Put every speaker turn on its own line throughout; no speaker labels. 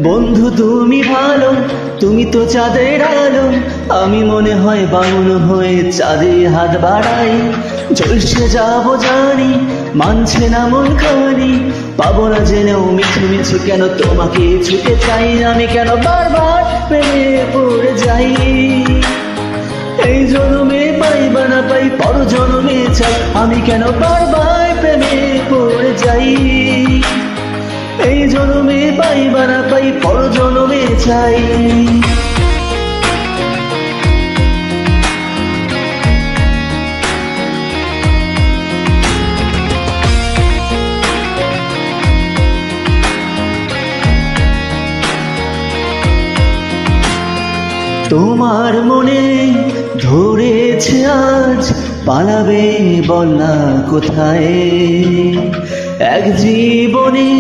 বন্ধু তুমি ভালো, তুমি তো চাঁদের আলো, আমি মনে হয় বামুন হয়ে চাঁদে হাত বাড়াই। ঝলসে যাবো জানি, মানছে না মন খানি, পাবো না জেনেও মিছে মিছে কেন তোমাকে ছুটে চাই। আমি কেন বারবার প্রেমে পড়ে যাই, এই জন্মে পাই বা না পাই পর জন্মে চাই। আমি কেন বারবার প্রেমে পড়ে যাই, এই জন্মে পাই বা না পাই পর জন্মে চাই। তোমার মনে ধরেছে আজ, পালাবে বল না কোথায়। এক জীবনে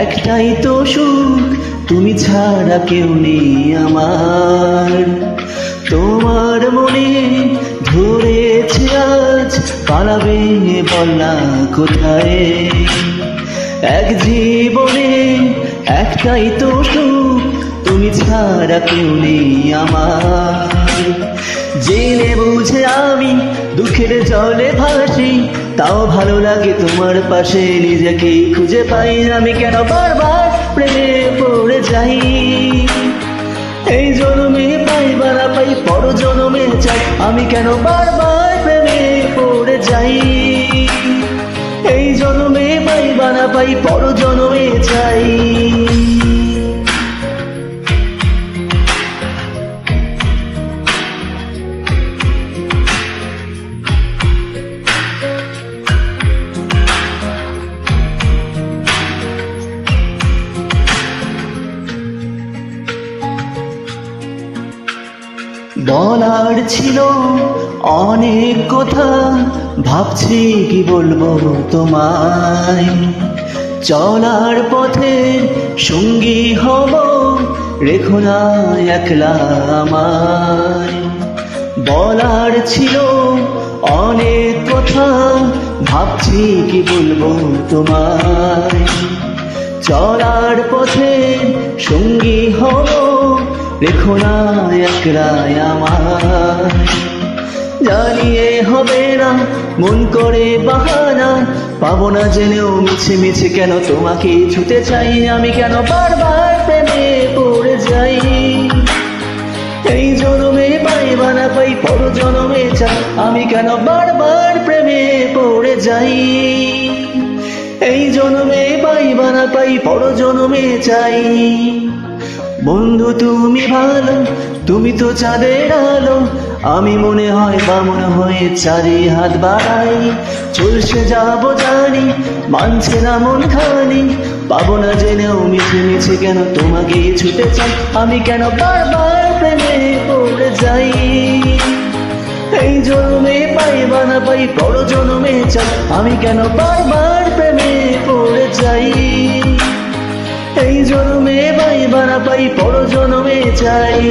একটাই তো সুখ, তুমি ছাড়া কেউ নেই আমার। তোমার মনে ধরেছে আজ, পালাবে বল না কোথায়। এক জীবনে একটাই তো সুখ, তুমি ছাড়া কেউ নেই আমার। জেনে বুঝে আমি দুঃখের জলে ভাসি, তাও ভালো লাগে তোমার পাশে নিজেকে খুঁজে পাই। আমি কেন বারবার প্রেমে পড়ে যাই, এই জন্মে পাই বা না পাই পর জন্মে চাই। আমি কেন বারবার প্রেমে পড়ে যাই, এই জন্মে পাই বা না পাই পর জন্মে চাই। বলার ছিল অনেক কথা, ভাবছি কি বলবো তোমায়। চলার পথে সঙ্গী হব, রেখো না একলা আমায়। বলার ছিল অনেক কথা, ভাবছি কি বলবো তোমায়। চলার পথে সঙ্গী হব, রেখো না একলা আমায়। জানিয়ে হবে না মন করে বাহানা, পাবো না জেনেও মিছে মিছে কেন তোমাকে ছুতে চাই। আমি কেন বারবার প্রেমে পড়ে যাই, এই জন্মে পাই বা না পাই পর জন্মে চাই। আমি কেন বারবার প্রেমে পড়ে যাই, এই জন্মে পাই বা না পাই পর জন্মে চাই। বন্ধু তুমি ভালো, তুমি তো চাঁদের আলো, আমি মনে হয় বামুন হয়ে চাঁদে হাত বাড়াই। চলছে যাবো জানি, মানছে না মন খানি, পাবো না জেনেও মিছে মিছে কেন তোমাকে ছুটে চাই। আমি কেন বারবার প্রেমে পড়ে যাই, এই জন্মে পাই বা না পাই পর জন্মে চাই। আমি কেন বারবার প্রেমে পড়ে যাই, এই জন্মে পাই বা না পাই পর জন্মে চাই।